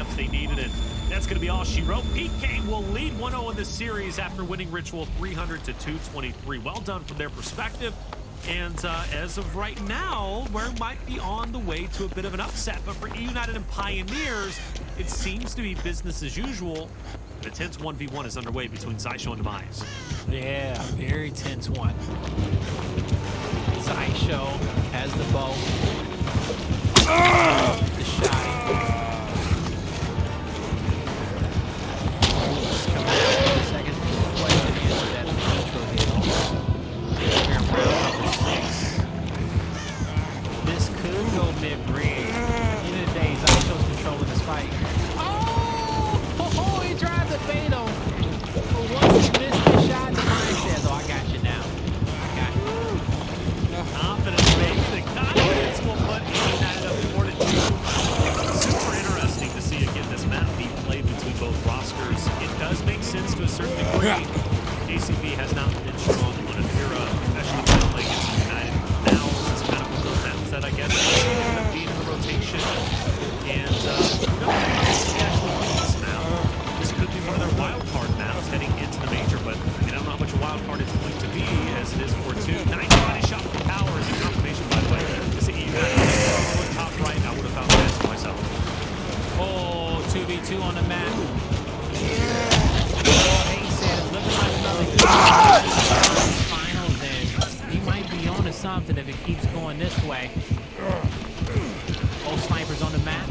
times they needed it. That's going to be all she wrote. PK will lead 1-0 in this series after winning Ritual 300 to 223. Well done from their perspective. And as of right now, we might be on the way to a bit of an upset. But for E United and Pioneers, it seems to be business as usual. The tense 1v1 is underway between Zyshou and Demise. Yeah, very tense one. Zyshou has the bow. The shot. Coming out for the second question is that intro deal. We're round number 6. This could go mid-range. At the end of the day, Zyshou's controlling this fight. Oh, he drives the bait on. But once he missed the shot, Demise says, oh, I got you now. I got you. Confidence, baby. The confidence will put E United up 4-2. Super interesting to see again this map being played between both rosters. It does make sense to a certain degree. KCP has not been strong on Afira, especially when playing against United. Now it's kind of one of those maps that I guess end up being in the rotation. And who knows if they actually win this map. This could be one of their wild card maps heading into the major, but I mean I don't know how much a wild card it's going to be as it is for 2. Nice body shot from Power as a confirmation, by the way. This is E United top right. I would have found that for myself. Oh, 2v2 on the map. Oh, Ace says, looking like another good finals, and he might be on to something if it keeps going this way. Both snipers on the map.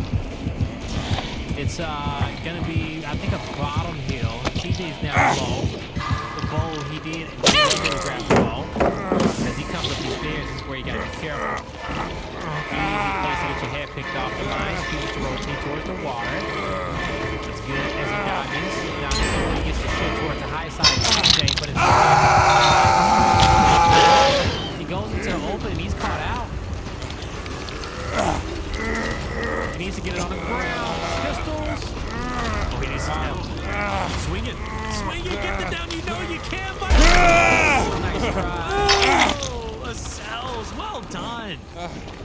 It's gonna be, I think, a bottom hill. TJ's down low. The bow he did, and he's gonna grab the bow. As he comes up these stairs, this is where you gotta be careful. Easy place to get your head picked off. The line chooses to rotate towards the water. It's good as he dodges. Now he gets to shoot towards the high side of TJ, but it's he goes into the open and he's caught out. He needs to get it on the ground. Pistols. Oh, he needs some help. Swing it. Swing it. Get it down. You know you can, but Nice try. oh, Lascelles. Well done.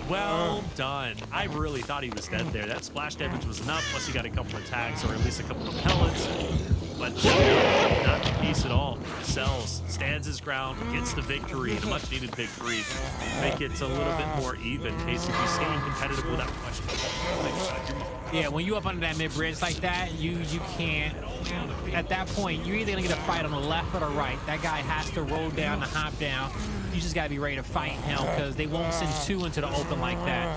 Well done. I really thought he was dead there. That splash damage was enough, plus he got a couple of tags or at least a couple of pellets. But not the piece at all. Lascelles stands his ground, gets the victory, and a much-needed victory. Make it a little bit more even. KCP staying competitive without question. Yeah, when you up under that mid-bridge like that, you can't. At that point, you're either gonna get a fight on the left or the right. That guy has to roll down to hop down. You just gotta be ready to fight him because they won't send 2 into the open like that.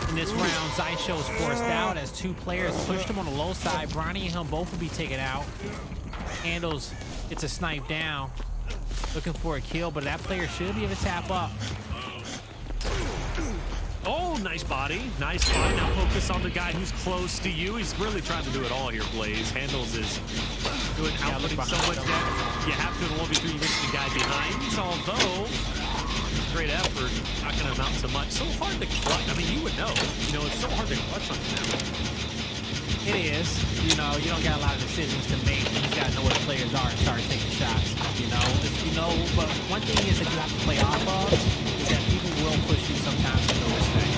In this round, Zyshou is forced out as 2 players pushed him on the low side. Bronny and him both will be taken out. Handles gets a snipe down, looking for a kill, but that player should be able to tap up. Oh, nice body. Nice body. Now focus on the guy who's close to you. He's really trying to do it all here, Blaze. Handles is doing outputting so much damage. You have to in 1v3 reach the guy behind. Although, great effort, not going to amount to much. So hard to clutch. I mean, you would know. You know, it's so hard to clutch on him. It is. You know, you don't got a lot of decisions to make. You just got to know where the players are and start taking shots. But one thing is that you have to play off of is that people will push you sometimes in those things.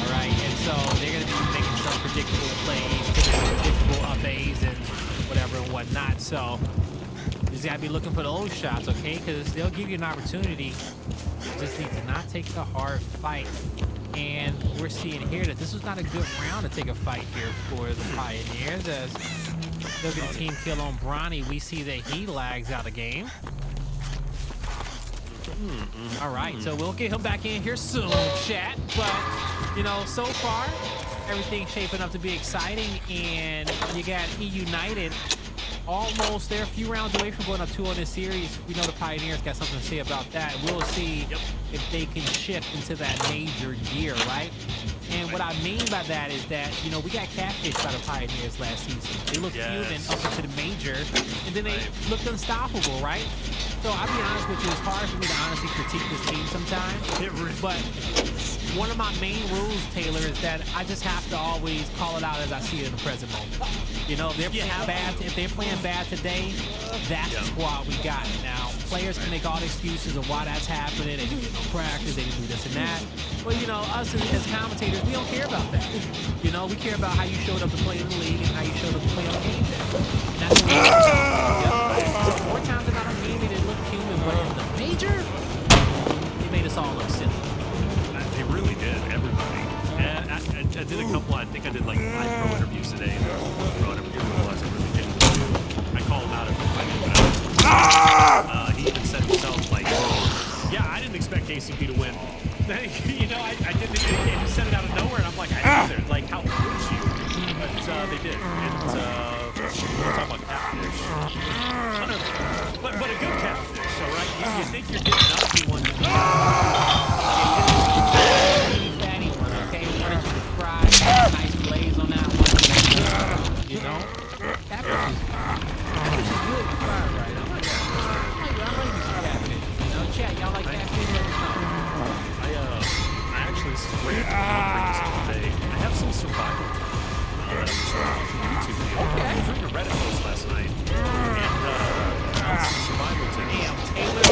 All right? And so they're going to be making some predictable plays, predictable up-A's and whatever and whatnot. So you just got to be looking for those shots, okay? Because they'll give you an opportunity. You just need to not take the hard fight. And we're seeing here that this was not a good round to take a fight here for the Pioneers. As look at the team kill on Bronny, we see that he lags out of the game. All right, so we'll get him back in here soon, chat. But, you know, so far, everything's shaping up to be exciting. And you got E United almost there, a few rounds away from going up 2 on this series. We know the Pioneers got something to say about that. We'll see if they can shift into that major gear, right? And what I mean by that is that, you know, we got catfished by the Pioneers last season. They looked human up into the major, and then they looked unstoppable, right? So I'll be honest with you, it's hard for me to honestly critique this team sometimes. But one of my main rules, Taylor, is that I just have to always call it out as I see it in the present moment. You know, if they're playing bad today, that's the squad we got. Now, players can make all the excuses of why that's happening. They didn't get no practice, they didn't do this and that. But, you know, us as commentators, we don't care about that. You know, we care about how you showed up to play in the league and how you showed up to play on game day. And that's what we do. More times than not on game day, they look human, but in the major, it made us all look silly. They really did, everybody. And I did a couple, I think I did like 5 pro interviews today. And pro interview was I really didn't do. I call him out every time. He even said himself, like, yeah, I didn't expect KCP to win. You know, I didn't, and he said it out of nowhere, and I'm like, I didn't either. Like, how could you? But they did. And we're talking about catfish. But a good catfish, all right? You think you're getting up to one. Fatty one, okay? Wanted you to fry, nice glaze on that one. You know? Catfish is good to fry, right? I like catfish. You know, chat, y'all like catfish? I actually, this is great. I have some survival that I was watching on YouTube video. Okay. I was reading a Reddit post last night, and found some survival tips. Damn, Taylor.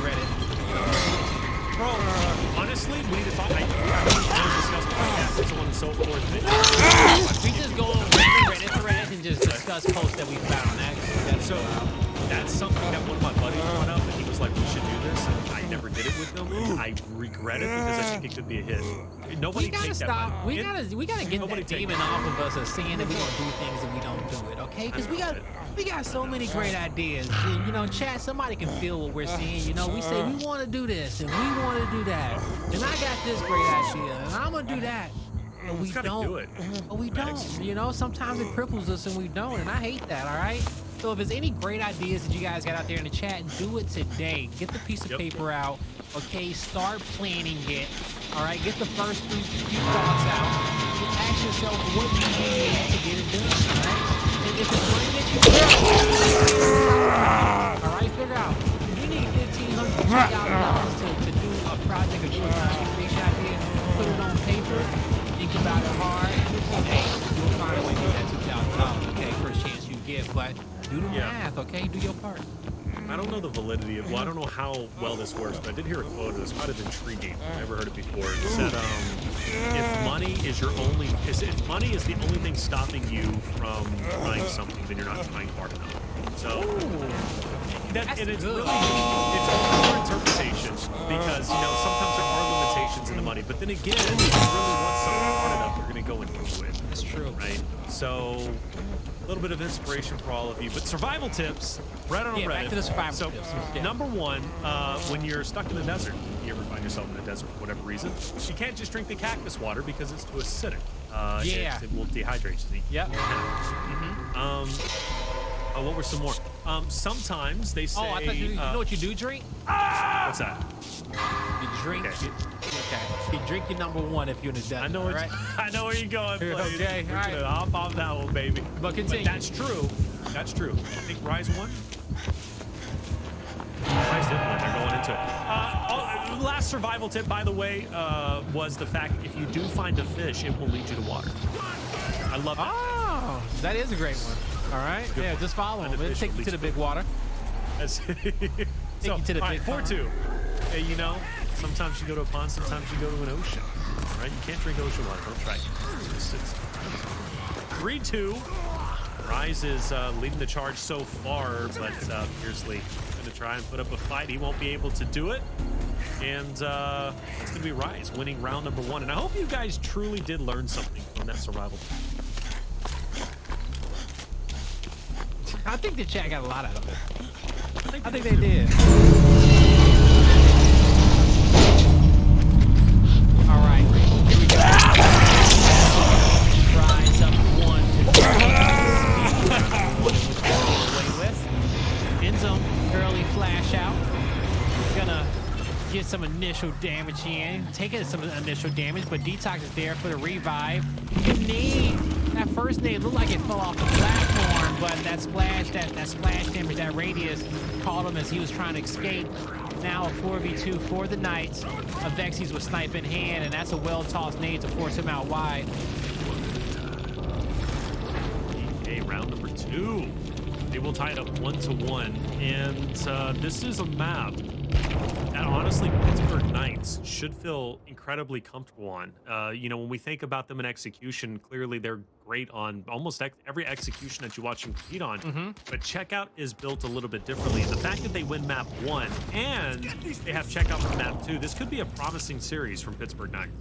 Reddit. Bro, honestly, we need to talk. I discuss podcasts and so on and so forth. We just go over Reddit threads and just discuss posts that we found. That's something that one of my buddies brought up, and he was like, we should do this. And I never did it with them. I regret it because I think it could be a hit. Nobody We gotta take stop. that. We gotta get that demon off of us of saying that we don't do things and we don't do it, okay? Because we got so many great ideas. And, you know, chat, somebody can feel what we're seeing. You know, we say we want to do this and we want to do that. And I got this great idea and I'm gonna do that. But we don't. Do it. But we don't. You know, sometimes it cripples us and we don't. And I hate that, all right? So if there's any great ideas that you guys got out there in the chat, do it today. Get the piece of paper out, okay? Start planning it, all right? Get the first few thoughts out. Ask yourself what you need to get it done, all right? And if it's money that you need, all right, figure out. If you need $1,500, $2,000 to do a project, a content creation idea, put it on paper, think about it hard, hey, you'll find a way to get that $2,000, okay? First chance you get, but do the math, okay? Do your part. I don't know the validity of, well, I don't know how well this works, but I did hear a quote that was kind of intriguing. I never heard it before. It said, if money is if money is the only thing stopping you from trying something, then you're not trying hard enough. So, and it's really, it's open for interpretation because, you know, sometimes there are limitations in the money, but then again, if you really want something hard enough, you're going to go and do it. That's true. Right? So, a little bit of inspiration for all of you. But survival tips, right on Reddit. Back to the survival tips. Number one, when you're stuck in the desert, you ever find yourself in the desert for whatever reason, you can't just drink the cactus water because it's too acidic. It will dehydrate you. Yep. What were some more? Sometimes they say... Oh, I thought you know what you do drink? What's that? You drink... Okay. You drink your number one if you're in the desert. I know where I know where you're going, Blaze. Okay, We're all right. gonna hop off that one, baby. But continue. That's true. That's true. I think Rise won. Rise didn't win. They're going into it. Last survival tip, by the way, was the fact if you do find a fish, it will lead you to water. I love that. Oh, that is a great one. All right. Yeah, just follow him. It'll take you to the big water. Take you to the big 4-2. Hey, you know, sometimes you go to a pond, sometimes you go to an ocean. All right? You can't drink ocean water. Don't try it. 3-2. Rise is leading the charge so far, but Beersley going to try and put up a fight. He won't be able to do it. And it's going to be Rise winning round number 1. And I hope you guys truly did learn something from that survival. I think the chat got a lot out of it. I think they did. All right, here we go. Rise up 1-3. End zone, early flash out. Gonna get some initial damage in. Taking some initial damage, but Detox is there for the revive. You need that first nade looked like it fell off the platform, but that splash damage, that radius caught him as he was trying to escape. now a 4v2 for the Knights. Avexis with snipe in hand, and that's a well-tossed nade to force him out wide. Okay, round number 2. They will tie it up 1-1, and this is a map that honestly Pittsburgh Knights should feel incredibly comfortable on. You know, when we think about them in execution, clearly they're great on almost every execution that you watch them compete on. But Checkout is built a little bit differently. And the fact that they win map 1 and they have Checkout for map 2, this could be a promising series from Pittsburgh Knights.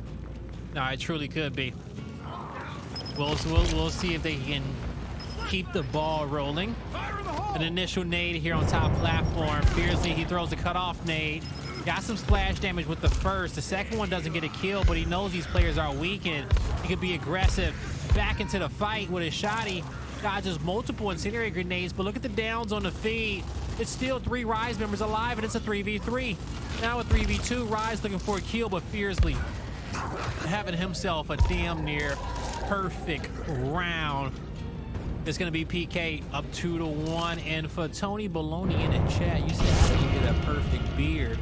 No, it truly could be. We'll see if they can keep the ball rolling. An initial nade here on top platform. Fiercely, he throws the cutoff nade. Got some splash damage with the first. The second one doesn't get a kill, but he knows these players are weakened. He could be aggressive. Back into the fight with his shotty. Dodges multiple incendiary grenades, but look at the downs on the feed. It's still 3 Rise members alive, and it's a 3v3. Now a 3v2. Rise looking for a kill, but Fiercely having himself a damn near perfect round. It's going to be PK up 2-1. And for Tony Baloney in the chat, you said, how do you get a perfect beard?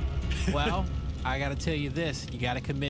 Well, I got to tell you this. You got to commit.